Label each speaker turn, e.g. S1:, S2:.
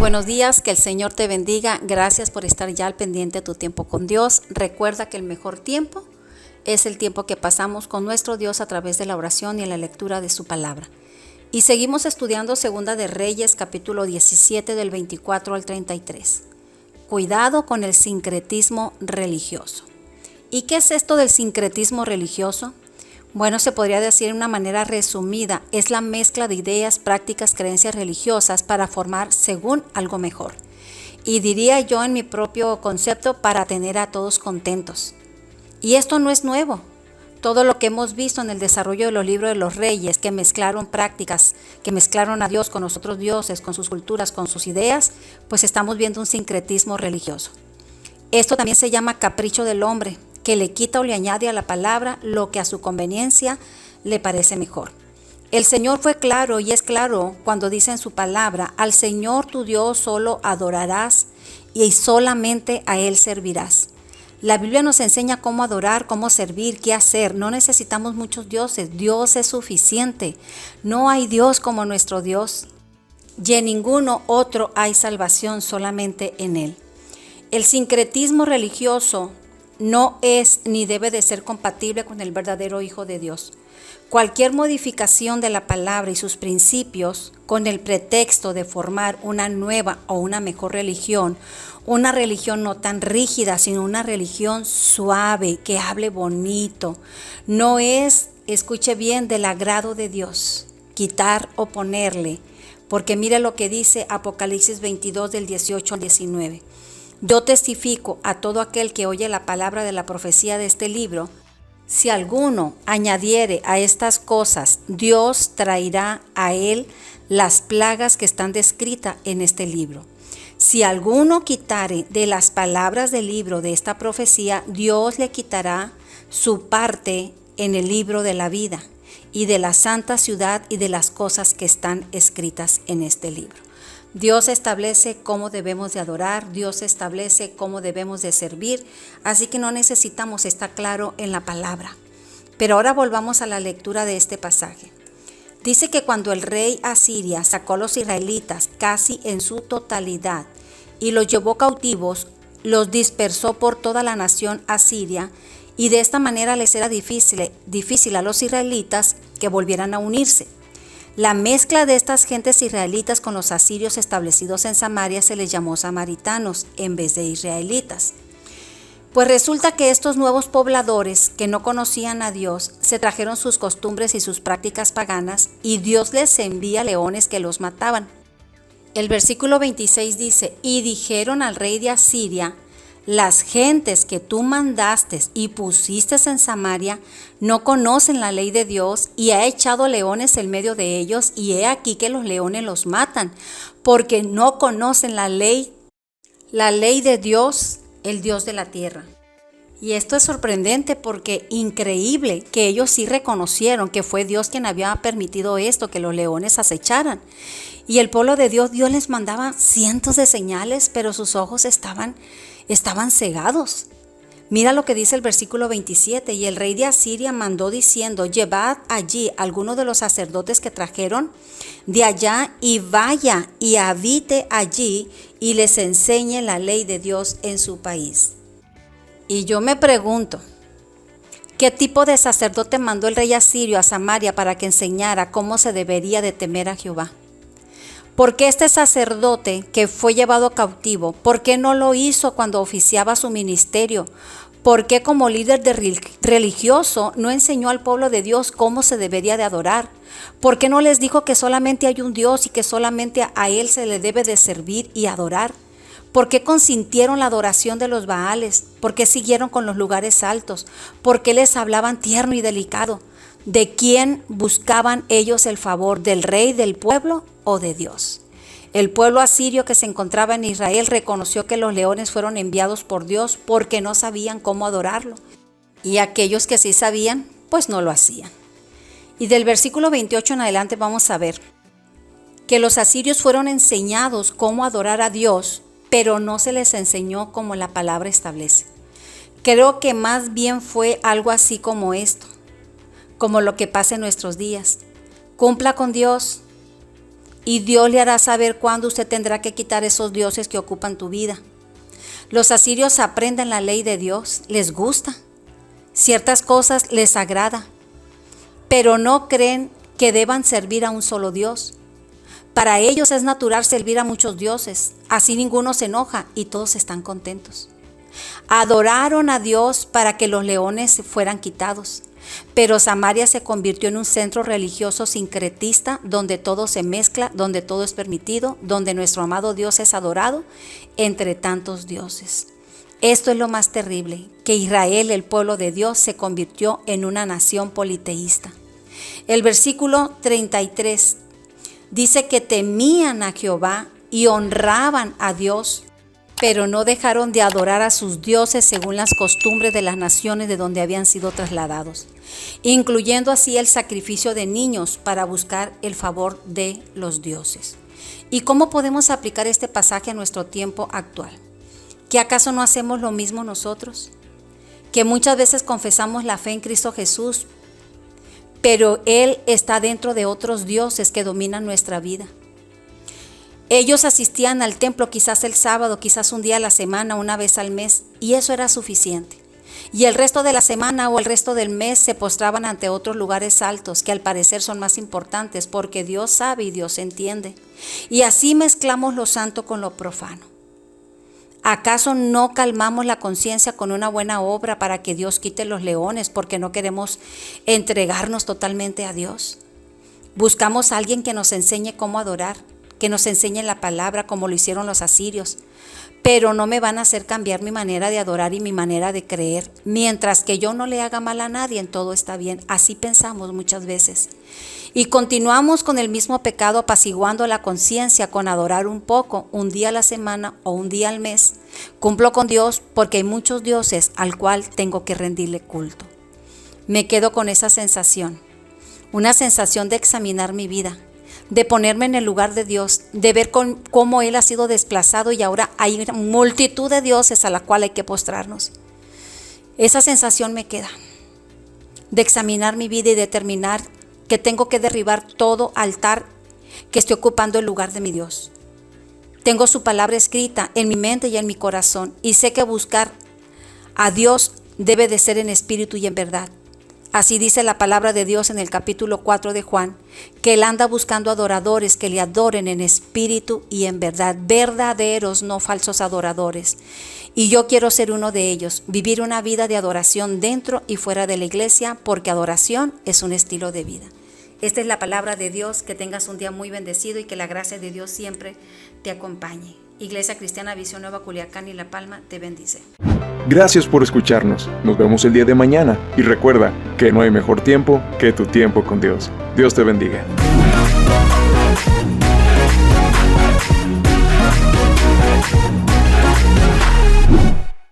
S1: Buenos días, que el Señor te bendiga. Gracias por estar ya al pendiente de tu tiempo con Dios. Recuerda que el mejor tiempo es el tiempo que pasamos con nuestro Dios a través de la oración y en la lectura de su palabra. Y seguimos estudiando Segunda de Reyes, capítulo 17, del 24 al 33. Cuidado con el sincretismo religioso. ¿Y qué es esto del sincretismo religioso? Bueno, se podría decir de una manera resumida, es la mezcla de ideas, prácticas, creencias religiosas para formar según algo mejor. Y diría yo en mi propio concepto, para tener a todos contentos. Y esto no es nuevo. Todo lo que hemos visto en el desarrollo de los libros de los reyes, que mezclaron prácticas, que mezclaron a Dios con los otros dioses, con sus culturas, con sus ideas, pues estamos viendo un sincretismo religioso. Esto también se llama capricho del hombre, que le quita o le añade a la palabra lo que a su conveniencia le parece mejor. El Señor fue claro y es claro cuando dice en su palabra, al Señor tu Dios solo adorarás y solamente a Él servirás. La Biblia nos enseña cómo adorar, cómo servir, qué hacer. No necesitamos muchos dioses, Dios es suficiente. No hay Dios como nuestro Dios y en ninguno otro hay salvación, solamente en Él. El sincretismo religioso no es ni debe de ser compatible con el verdadero Hijo de Dios. Cualquier modificación de la palabra y sus principios con el pretexto de formar una nueva o una mejor religión, una religión no tan rígida, sino una religión suave, que hable bonito, no es, escuche bien, del agrado de Dios, quitar o ponerle, porque mire lo que dice Apocalipsis 22 del 18 al 19. Yo testifico a todo aquel que oye la palabra de la profecía de este libro, si alguno añadiere a estas cosas, Dios traerá a él las plagas que están descritas en este libro. Si alguno quitare de las palabras del libro de esta profecía, Dios le quitará su parte en el libro de la vida y de la santa ciudad y de las cosas que están escritas en este libro. Dios establece cómo debemos de adorar, Dios establece cómo debemos de servir, así que no necesitamos estar claro en la palabra. Pero ahora volvamos a la lectura de este pasaje. Dice que cuando el rey Asiria sacó a los israelitas casi en su totalidad y los llevó cautivos, los dispersó por toda la nación asiria y de esta manera les era difícil a los israelitas que volvieran a unirse. La mezcla de estas gentes israelitas con los asirios establecidos en Samaria se les llamó samaritanos en vez de israelitas. Pues resulta que estos nuevos pobladores que no conocían a Dios se trajeron sus costumbres y sus prácticas paganas y Dios les envía leones que los mataban. El versículo 26 dice, y dijeron al rey de Asiria, las gentes que tú mandaste y pusiste en Samaria no conocen la ley de Dios y ha echado leones en medio de ellos y he aquí que los leones los matan porque no conocen la ley de Dios, el Dios de la tierra. Y esto es sorprendente porque increíble que ellos sí reconocieron que fue Dios quien había permitido esto, que los leones acecharan. Y el pueblo de Dios les mandaba cientos de señales, pero sus ojos estaban cegados. Mira lo que dice el versículo 27, y el rey de Asiria mandó diciendo, llevad allí algunos de los sacerdotes que trajeron de allá y vaya y habite allí y les enseñe la ley de Dios en su país. Y yo me pregunto, ¿qué tipo de sacerdote mandó el rey asirio a Samaria para que enseñara cómo se debería de temer a Jehová? ¿Por qué este sacerdote que fue llevado cautivo, por qué no lo hizo cuando oficiaba su ministerio? ¿Por qué como líder religioso no enseñó al pueblo de Dios cómo se debería de adorar? ¿Por qué no les dijo que solamente hay un Dios y que solamente a Él se le debe de servir y adorar? ¿Por qué consintieron la adoración de los Baales? ¿Por qué siguieron con los lugares altos? ¿Por qué les hablaban tierno y delicado? ¿De quién buscaban ellos el favor? ¿Del rey del pueblo o de Dios? El pueblo asirio que se encontraba en Israel reconoció que los leones fueron enviados por Dios porque no sabían cómo adorarlo. Y aquellos que sí sabían, pues no lo hacían. Y del versículo 28 en adelante vamos a ver que los asirios fueron enseñados cómo adorar a Dios, pero no se les enseñó como la palabra establece. Creo que más bien fue algo así como esto, como lo que pasa en nuestros días. Cumpla con Dios, y Dios le hará saber cuándo usted tendrá que quitar esos dioses que ocupan tu vida. Los asirios aprenden la ley de Dios, les gusta. Ciertas cosas les agrada, pero no creen que deban servir a un solo Dios. Para ellos es natural servir a muchos dioses, así ninguno se enoja y todos están contentos. Adoraron a Dios para que los leones fueran quitados, pero Samaria se convirtió en un centro religioso sincretista donde todo se mezcla, donde todo es permitido, donde nuestro amado Dios es adorado entre tantos dioses. Esto es lo más terrible, que Israel, el pueblo de Dios, se convirtió en una nación politeísta. El versículo 33 dice que temían a Jehová y honraban a Dios, pero no dejaron de adorar a sus dioses según las costumbres de las naciones de donde habían sido trasladados, incluyendo así el sacrificio de niños para buscar el favor de los dioses. ¿Y cómo podemos aplicar este pasaje a nuestro tiempo actual? ¿Que acaso no hacemos lo mismo nosotros? Que muchas veces confesamos la fe en Cristo Jesús, pero Él está dentro de otros dioses que dominan nuestra vida. Ellos asistían al templo quizás el sábado, quizás un día a la semana, una vez al mes, y eso era suficiente. Y el resto de la semana o el resto del mes se postraban ante otros lugares altos que al parecer son más importantes porque Dios sabe y Dios entiende. Y así mezclamos lo santo con lo profano. ¿Acaso no calmamos la conciencia con una buena obra para que Dios quite los leones porque no queremos entregarnos totalmente a Dios? Buscamos a alguien que nos enseñe cómo adorar, que nos enseñe la palabra como lo hicieron los asirios, pero no me van a hacer cambiar mi manera de adorar y mi manera de creer. Mientras que yo no le haga mal a nadie, en todo está bien. Así pensamos muchas veces. Y continuamos con el mismo pecado, apaciguando la conciencia con adorar un poco, un día a la semana o un día al mes. Cumplo con Dios porque hay muchos dioses al cual tengo que rendirle culto. Me quedo con esa sensación, una sensación de examinar mi vida, de ponerme en el lugar de Dios, de ver cómo Él ha sido desplazado y ahora hay una multitud de dioses a la cual hay que postrarnos. Esa sensación me queda, de examinar mi vida y determinar que tengo que derribar todo altar que esté ocupando el lugar de mi Dios. Tengo su palabra escrita en mi mente y en mi corazón y sé que buscar a Dios debe de ser en espíritu y en verdad. Así dice la palabra de Dios en el capítulo 4 de Juan, que Él anda buscando adoradores que le adoren en espíritu y en verdad, verdaderos, no falsos adoradores. Y yo quiero ser uno de ellos, vivir una vida de adoración dentro y fuera de la iglesia, porque adoración es un estilo de vida. Esta es la palabra de Dios, que tengas un día muy bendecido y que la gracia de Dios siempre te acompañe. Iglesia Cristiana Visión Nueva Culiacán y La Palma te bendice.
S2: Gracias por escucharnos. Nos vemos el día de mañana y recuerda que no hay mejor tiempo que tu tiempo con Dios. Dios te bendiga.